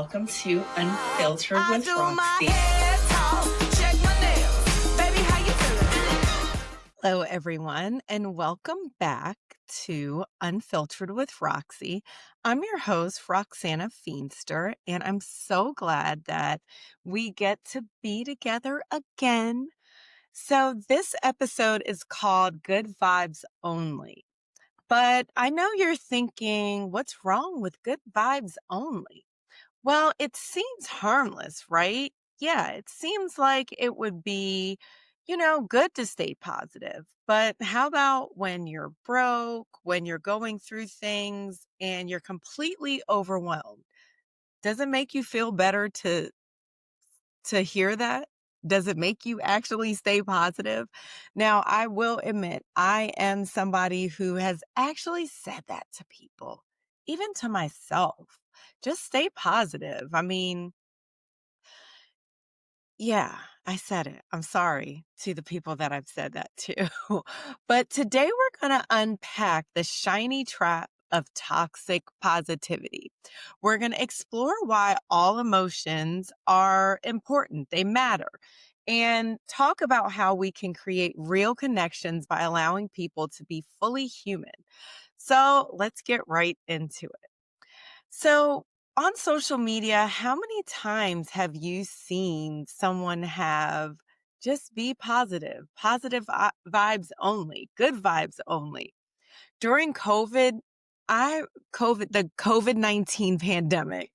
welcome to Unfiltered I with do my Roxy. hair talk, check my nails. Baby, how you feeling? Hello, everyone, and welcome back to Unfiltered with Roxy. I'm your host, Roxana Feenster, and I'm so glad that we get to be together again. So, this episode is called Good Vibes Only. But I know you're thinking, what's wrong with good vibes only? Well, it seems harmless, right? Yeah, it seems like it would be, good to stay positive. But how about when you're broke, when you're going through things and you're completely overwhelmed? Does it make you feel better to hear that? Does it make you actually stay positive? Now, I will admit, I am somebody who has actually said that to people, even to myself. Just stay positive. I mean, yeah, I said it. I'm sorry to the people that I've said that to. But today we're going to unpack the shiny trap of toxic positivity. We're going to explore why all emotions are important, they matter, and talk about how we can create real connections by allowing people to be fully human. So let's get right into it. So, on social media, how many times have you seen someone have just be positive, vibes only, good vibes only? During the COVID-19 pandemic,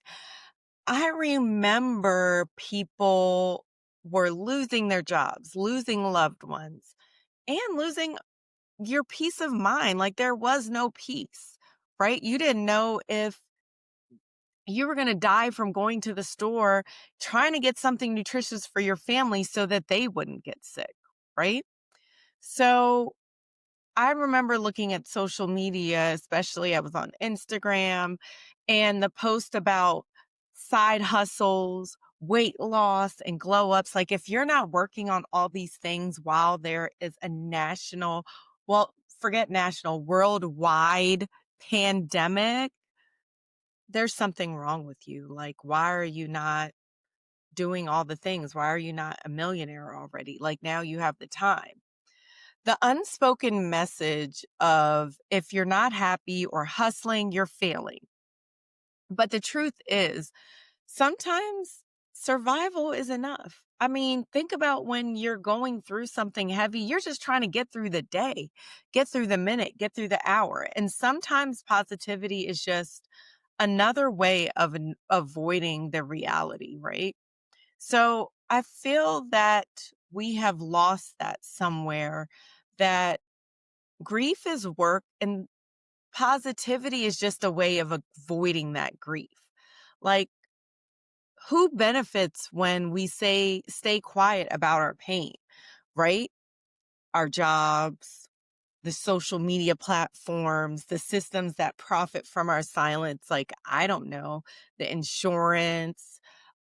I remember people were losing their jobs, losing loved ones, and losing your peace of mind. Like there was no peace, right? You didn't know if you were going to die from going to the store trying to get something nutritious for your family so that they wouldn't get sick, right? So I remember looking at social media, especially I was on Instagram, and the post about side hustles, weight loss, and glow ups. Like if you're not working on all these things while there is a forget national, worldwide pandemic, there's something wrong with you. Like, why are you not doing all the things? Why are you not a millionaire already? Like, now you have the time. The unspoken message of if you're not happy or hustling, you're failing. But the truth is, sometimes survival is enough. I mean, think about when you're going through something heavy, you're just trying to get through the day, get through the minute, get through the hour. And sometimes positivity is just another way of avoiding the reality, right? So I feel that we have lost that somewhere, that grief is work and positivity is just a way of avoiding that grief. Like, who benefits when we say stay quiet about our pain, right? Our jobs, the social media platforms, the systems that profit from our silence, like, I don't know, the insurance,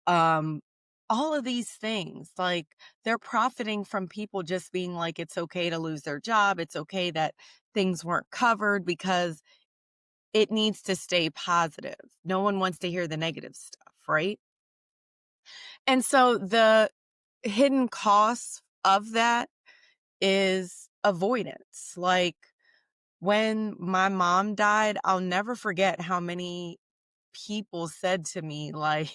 um, all of these things, like they're profiting from people just being like, it's okay to lose their job. It's okay that things weren't covered because it needs to stay positive. No one wants to hear the negative stuff, right? And so the hidden costs of that is avoidance. Like, when my mom died, I'll never forget how many people said to me, like,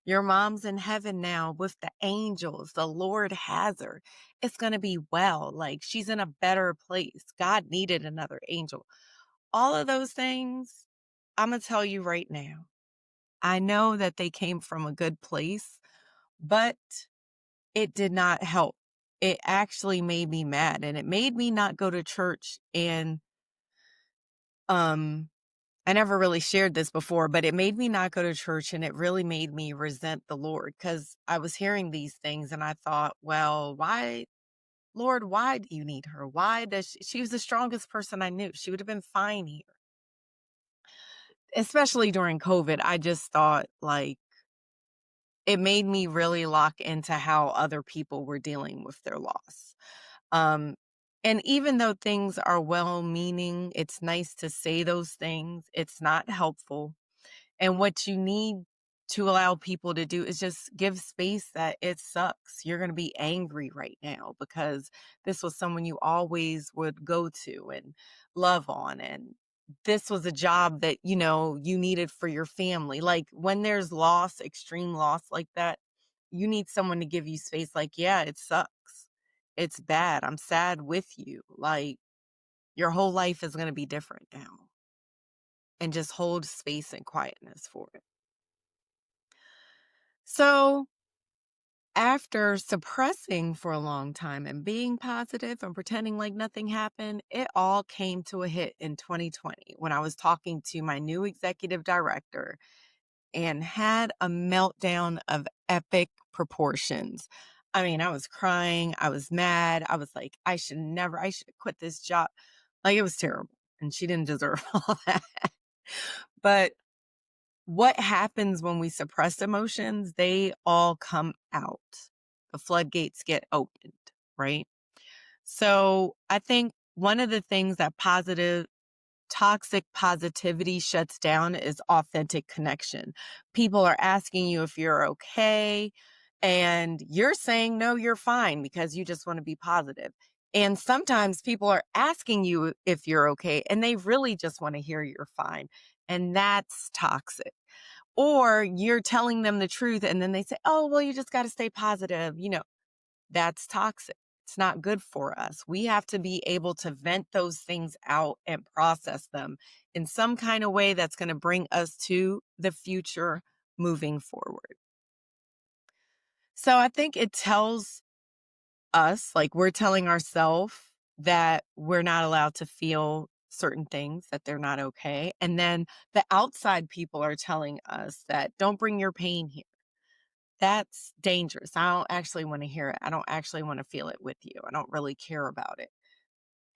your mom's in heaven now with the angels. The Lord has her. It's going to be well. Like, she's in a better place. God needed another angel. All of those things, I'm going to tell you right now. I know that they came from a good place, but it did not help. It actually made me mad, and it made me not go to church. And I never really shared this before, but it made me not go to church, and it really made me resent the Lord because I was hearing these things and I thought, well, why, Lord, why do you need her? Why does she was the strongest person I knew. She would have been fine here. Especially during COVID, I just thought, like, it made me really lock into how other people were dealing with their loss. Um, and even though things are well-meaning, it's nice to say those things. It's not helpful. And what you need to allow people to do is just give space that it sucks. You're going to be angry right now because this was someone you always would go to and love on. And this was a job that, you needed for your family. Like when there's loss, extreme loss like that, you need someone to give you space. Like, yeah, it sucks. It's bad. I'm sad with you. Like your whole life is going to be different now, and just hold space and quietness for it. So after suppressing for a long time and being positive and pretending like nothing happened, it all came to a hit in 2020 when I was talking to my new executive director and had a meltdown of epic proportions. I mean, I was crying. I was mad. I was like, I should quit this job. Like, it was terrible. And she didn't deserve all that. But what happens when we suppress emotions? They all come out. The floodgates get opened, right? So I think one of the things that toxic positivity shuts down is authentic connection. People are asking you if you're okay, and you're saying, no, you're fine because you just want to be positive. And sometimes people are asking you if you're okay, and they really just want to hear you're fine. And that's toxic. Or you're telling them the truth and then they say, oh, well, you just got to stay positive. That's toxic. It's not good for us. We have to be able to vent those things out and process them in some kind of way that's going to bring us to the future moving forward. So I think it tells us, like we're telling ourselves that we're not allowed to feel certain things, that they're not okay. And then the outside people are telling us that don't bring your pain here. That's dangerous. I don't actually want to hear it. I don't actually want to feel it with you. I don't really care about it.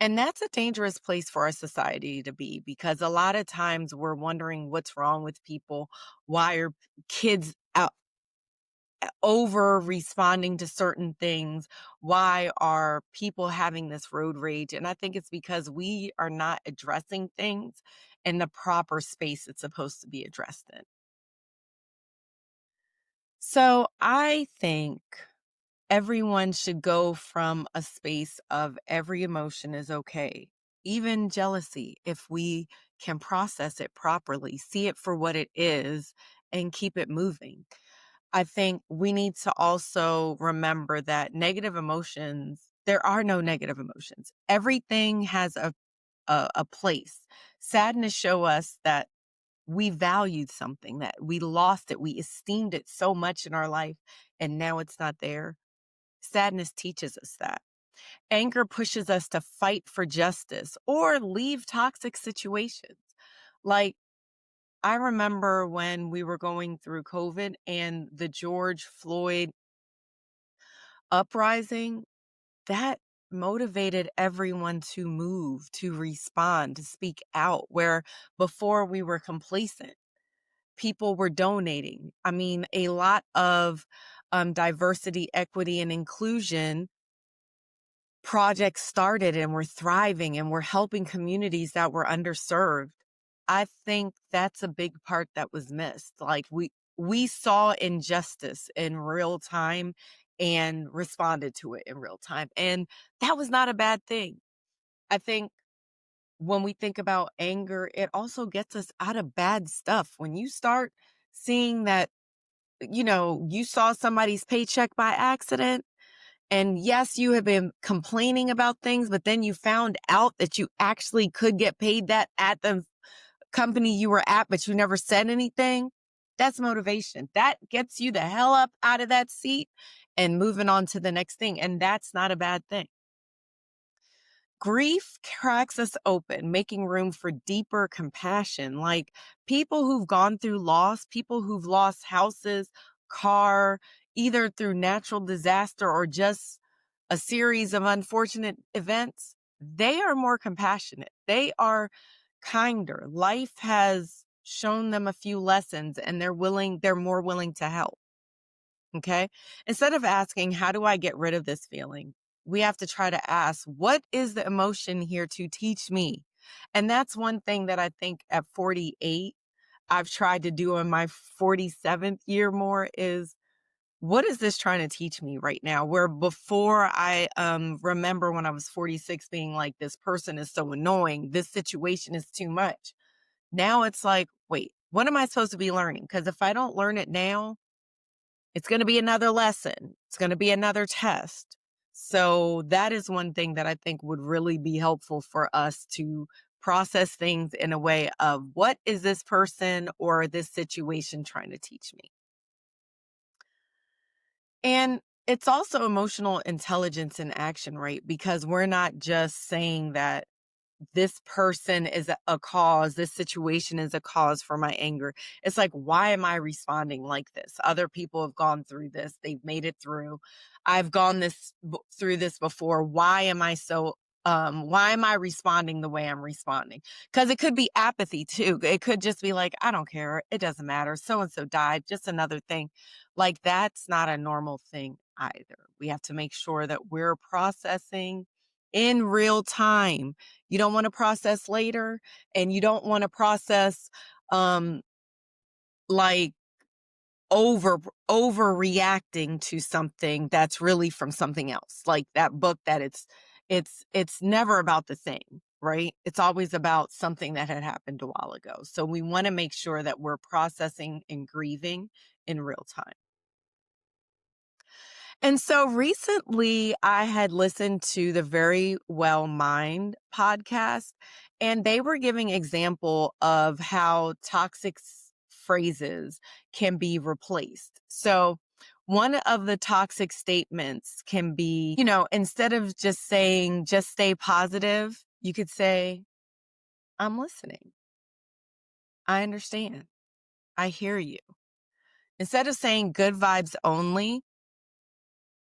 And that's a dangerous place for our society to be, because a lot of times we're wondering what's wrong with people. Why are kids out over responding to certain things? Why are people having this road rage? And I think it's because we are not addressing things in the proper space it's supposed to be addressed in. So I think everyone should go from a space of every emotion is okay, even jealousy, if we can process it properly, see it for what it is, and keep it moving. I think we need to also remember that negative emotions, there are no negative emotions. Everything has a place. Sadness show us that we valued something, that we lost it, we esteemed it so much in our life, and now it's not there. Sadness teaches us that. Anger pushes us to fight for justice or leave toxic situations. Like, I remember when we were going through COVID and the George Floyd uprising, that motivated everyone to move, to respond, to speak out, where before we were complacent. People were donating. I mean, a lot of diversity, equity, and inclusion projects started and were thriving and were helping communities that were underserved. I think that's a big part that was missed. Like we saw injustice in real time and responded to it in real time. And that was not a bad thing. I think when we think about anger, it also gets us out of bad stuff. When you start seeing that, you saw somebody's paycheck by accident, and yes, you have been complaining about things, but then you found out that you actually could get paid that at the company you were at, but you never said anything. That's motivation. That gets you the hell up out of that seat and moving on to the next thing. And that's not a bad thing. Grief cracks us open, making room for deeper compassion. Like people who've gone through loss, people who've lost houses, car, either through natural disaster or just a series of unfortunate events, they are more compassionate. They are kinder. Life has shown them a few lessons and they're more willing to help. Okay. Instead of asking, how do I get rid of this feeling? We have to try to ask, what is the emotion here to teach me? And that's one thing that I think at 48, I've tried to do in my 47th year more is, what is this trying to teach me right now? Where before I remember when I was 46 being like, this person is so annoying, this situation is too much. Now it's like, wait, what am I supposed to be learning? Because if I don't learn it now, it's going to be another lesson. It's going to be another test. So that is one thing that I think would really be helpful for us to process things in a way of, what is this person or this situation trying to teach me? And it's also emotional intelligence in action, right? Because we're not just saying that this person is a cause, this situation is a cause for my anger. It's like, why am I responding like this? Other people have gone through this, they've made it through. I've gone through this before. Why am I responding the way I'm responding? Because it could be apathy too. It could just be like, I don't care. It doesn't matter. So and so died. Just another thing. Like, that's not a normal thing either. We have to make sure that we're processing in real time. You don't want to process later, and you don't want to process like overreacting to something that's really from something else. Like that book that it's never about the thing, right? It's always about something that had happened a while ago. So we want to make sure that we're processing and grieving in real time. And so recently I had listened to the Very Well Mind podcast, and they were giving example of how toxic phrases can be replaced. So one of the toxic statements can be, instead of just saying, just stay positive, you could say, I'm listening. I understand. I hear you. Instead of saying good vibes only,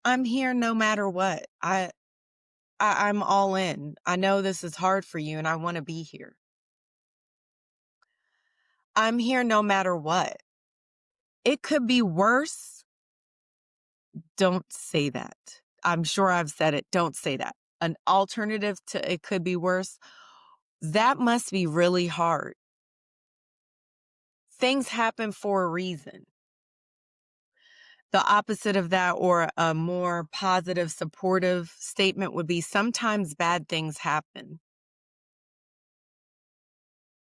I'm here no matter what. I'm all in. I know this is hard for you and I want to be here. I'm here no matter what. It could be worse. Don't say that. I'm sure I've said it. Don't say that. An alternative to it could be worse. That must be really hard. Things happen for a reason. The opposite of that, or a more positive, supportive statement, would be, sometimes bad things happen.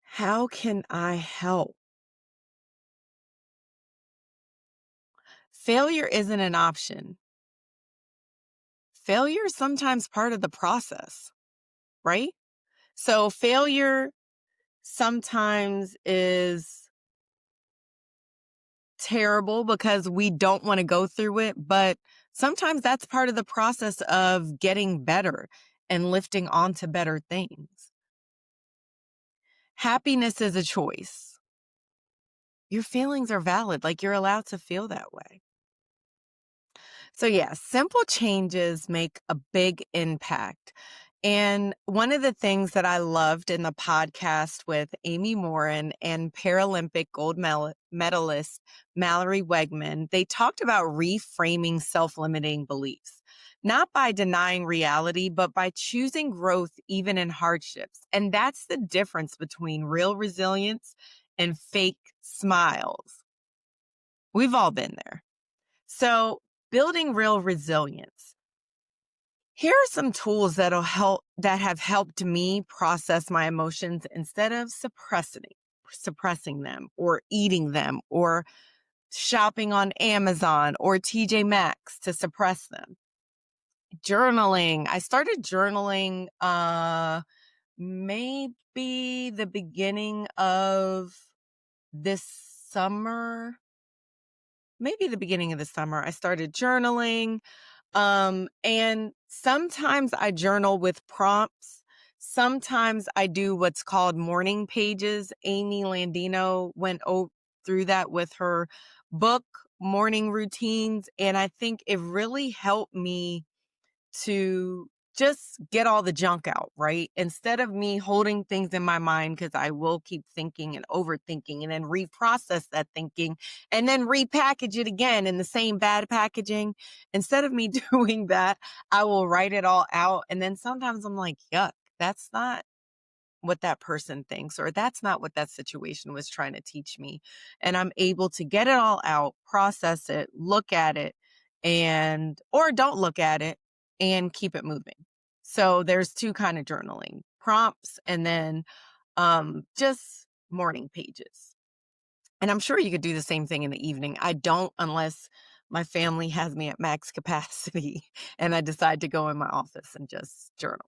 How can I help? Failure isn't an option. Failure is sometimes part of the process, right? So failure sometimes is terrible because we don't want to go through it, but sometimes that's part of the process of getting better and lifting onto better things. Happiness is a choice. Your feelings are valid, like you're allowed to feel that way. So yeah, simple changes make a big impact. And one of the things that I loved in the podcast with Amy Morin and Paralympic gold medalist Mallory Wegman, they talked about reframing self-limiting beliefs, not by denying reality, but by choosing growth even in hardships. And that's the difference between real resilience and fake smiles. We've all been there. So building real resilience. Here are some tools that have helped me process my emotions instead of suppressing them or eating them or shopping on Amazon or TJ Maxx to suppress them. Journaling. I started journaling maybe the beginning of this summer. Maybe the beginning of the summer, I started journaling. And sometimes I journal with prompts. Sometimes I do what's called morning pages. Amy Landino went through that with her book, Morning Routines. And I think it really helped me to just get all the junk out, right? Instead of me holding things in my mind, because I will keep thinking and overthinking and then reprocess that thinking and then repackage it again in the same bad packaging. Instead of me doing that, I will write it all out. And then sometimes I'm like, yuck, that's not what that person thinks, or that's not what that situation was trying to teach me. And I'm able to get it all out, process it, look at it, or don't look at it and keep it moving. So there's two kind of journaling prompts and then just morning pages. And I'm sure you could do the same thing in the evening. I don't unless my family has me at max capacity and I decide to go in my office and just journal.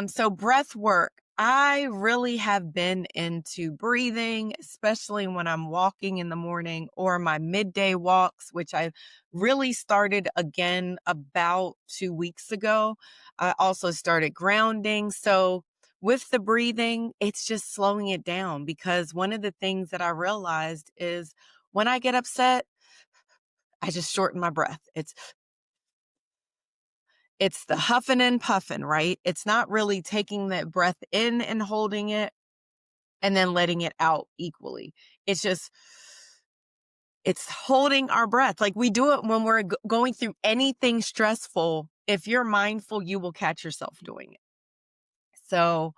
So breath work. I really have been into breathing, especially when I'm walking in the morning or my midday walks, which I really started again about 2 weeks ago. I also started grounding. So with the breathing, it's just slowing it down because one of the things that I realized is when I get upset, I just shorten my breath. It's the huffing and puffing, right? It's not really taking that breath in and holding it and then letting it out equally. It's just, it's holding our breath. Like we do it when we're going through anything stressful. If you're mindful, you will catch yourself doing it. So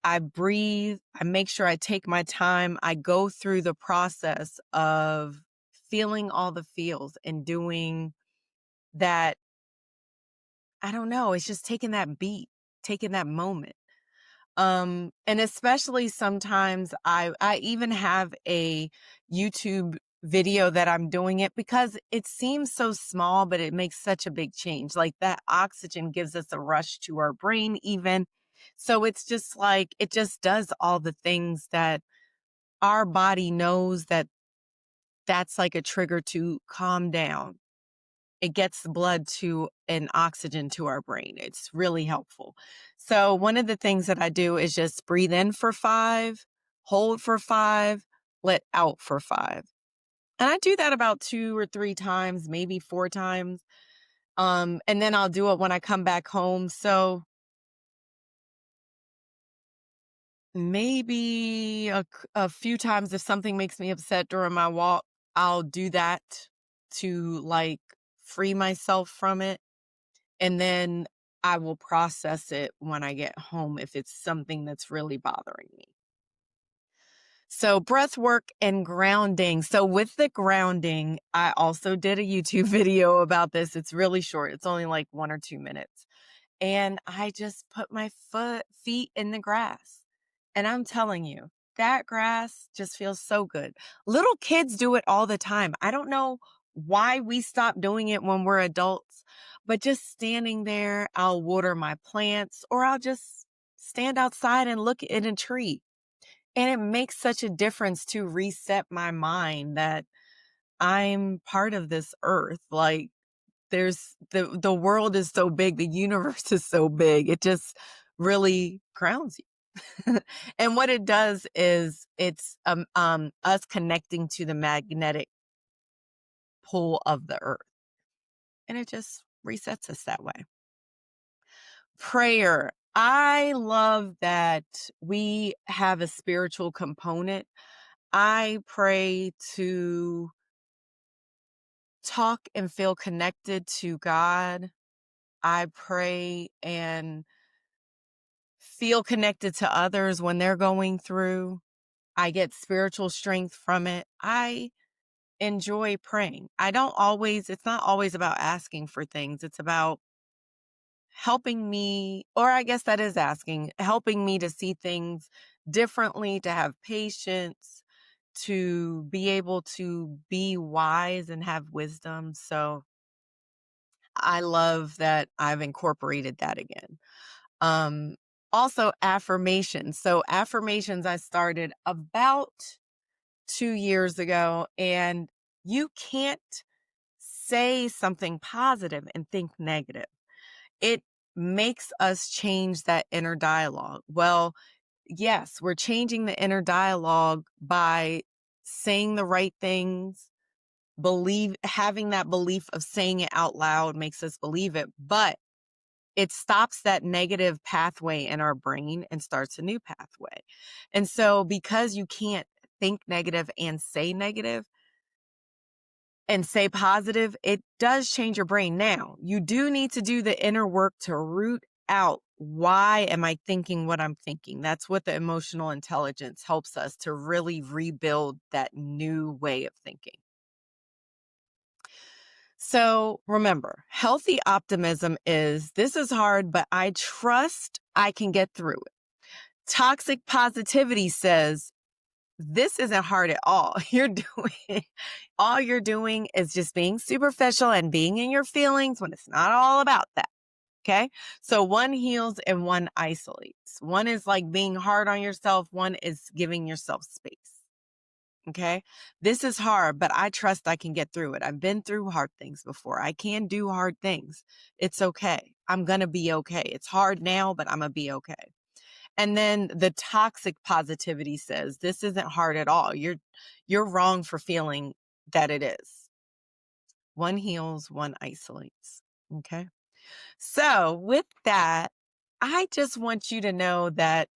I breathe. I make sure I take my time. I go through the process of feeling all the feels and doing that. I don't know. It's just taking that beat, taking that moment. And especially sometimes I even have a YouTube video that I'm doing it because it seems so small, but it makes such a big change. Like that oxygen gives us a rush to our brain even. So it's just like, it just does all the things that our body knows that's like a trigger to calm down. It gets the blood to and oxygen to our brain. It's really helpful. So one of the things that I do is just breathe in for 5, hold for 5, let out for 5. And I do that about 2 or 3 times, maybe 4 times. And then I'll do it when I come back home. So maybe a few times if something makes me upset during my walk, I'll do that to like free myself from it. And then I will process it when I get home if it's something that's really bothering me. So breath work and grounding. So with the grounding, I also did a YouTube video about this. It's really short. It's only like 1 or 2 minutes. And I just put my feet in the grass. And I'm telling you, that grass just feels so good. Little kids do it all the time. I don't know why we stop doing it when we're adults, but just standing there, I'll water my plants or I'll just stand outside and look at a tree. And it makes such a difference to reset my mind that I'm part of this earth. Like there's the world is so big, the universe is so big. It just really grounds you. And what it does is it's us connecting to the magnetic pull of the earth. And it just resets us that way. Prayer. I love that we have a spiritual component. I pray to talk and feel connected to God. I pray and feel connected to others when they're going through. I get spiritual strength from it. I enjoy praying. It's not always about asking for things. It's about helping me, or I guess that is asking, helping me to see things differently, to have patience, to be able to be wise and have wisdom. So I love that I've incorporated that again. Um, Also affirmations. So affirmations I started about 2 years ago, and you can't say something positive and think negative. It makes us change that inner dialogue. Well, yes, we're changing the inner dialogue by saying the right things, having that belief of saying it out loud makes us believe it, but it stops that negative pathway in our brain and starts a new pathway. And so because you can't think negative and say positive, it does change your brain. Now, you do need to do the inner work to root out, why am I thinking what I'm thinking? That's what the emotional intelligence helps us to really rebuild that new way of thinking. So remember, healthy optimism is this is hard, but I trust I can get through it. Toxic positivity says this isn't hard at all. All you're doing is just being superficial and being in your feelings when it's not all about that. Okay. So one heals and one isolates. One is like being hard on yourself. One is giving yourself space. Okay. This is hard, but I trust I can get through it. I've been through hard things before. I can do hard things. It's okay. I'm going to be okay. It's hard now, but I'm going to be okay. And then the toxic positivity says, this isn't hard at all. You're wrong for feeling that it is. One heals, one isolates. Okay. So with that, I just want you to know that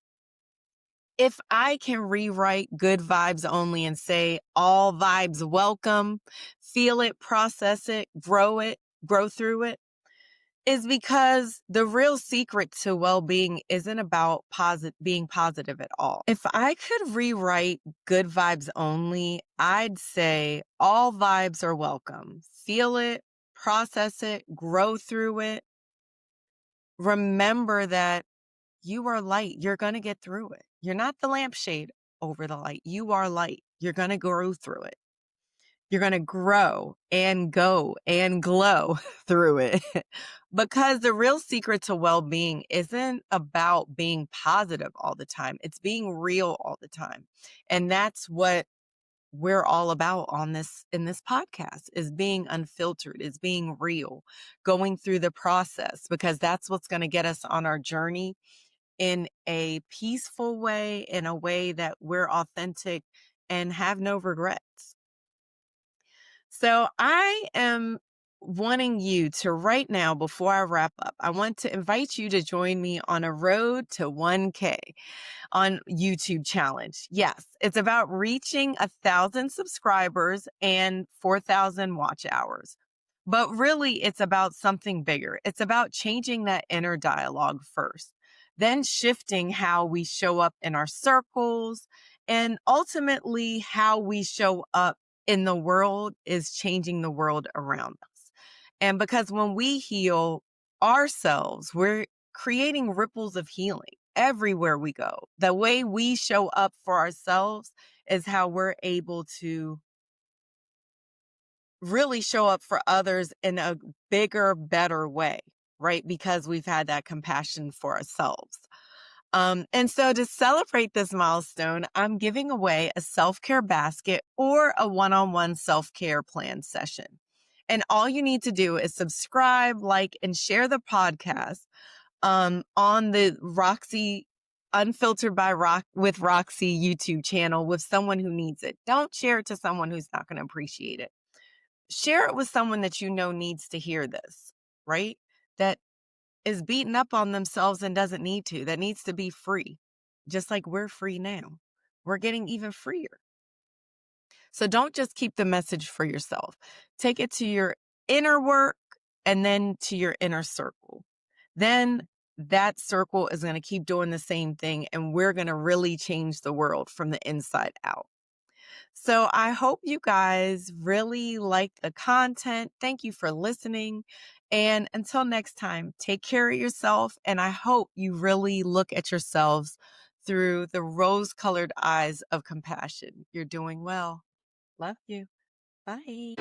if I can rewrite good vibes only and say all vibes welcome, feel it, process it, grow through it, is because the real secret to well-being isn't about being positive at all. If I could rewrite good vibes only, I'd say all vibes are welcome. Feel it, process it, grow through it. Remember that you are light. You're going to get through it. You're not the lampshade over the light. You are light. You're going to grow through it. You're going to grow and go and glow through it. Because the real secret to well-being isn't about being positive all the time. It's being real all the time. And that's what we're all about in this podcast, is being unfiltered, is being real, going through the process, because that's what's going to get us on our journey in a peaceful way, in a way that we're authentic and have no regrets. So I am wanting you to right now, before I wrap up, I want to invite you to join me on a road to 1K on YouTube challenge. Yes, it's about reaching 1,000 subscribers and 4,000 watch hours. But really, it's about something bigger. It's about changing that inner dialogue first, then shifting how we show up in our circles, and ultimately how we show up in the world is changing the world around us. And because when we heal ourselves, we're creating ripples of healing everywhere we go. The way we show up for ourselves is how we're able to really show up for others in a bigger, better way, right? Because we've had that compassion for ourselves. And so to celebrate this milestone, I'm giving away a self-care basket or a one-on-one self-care plan session. And all you need to do is subscribe, like, and share the podcast on the Roxy Unfiltered with Roxy YouTube channel with someone who needs it. Don't share it to someone who's not going to appreciate it. Share it with someone that you know needs to hear this, right? That is beaten up on themselves and doesn't need to, that needs to be free. Just like we're free now. We're getting even freer. So don't just keep the message for yourself. Take it to your inner work and then to your inner circle. Then that circle is going to keep doing the same thing, and we're going to really change the world from the inside out. So I hope you guys really like the content. Thank you for listening. And until next time, take care of yourself. And I hope you really look at yourselves through the rose-colored eyes of compassion. You're doing well. Love you. Bye.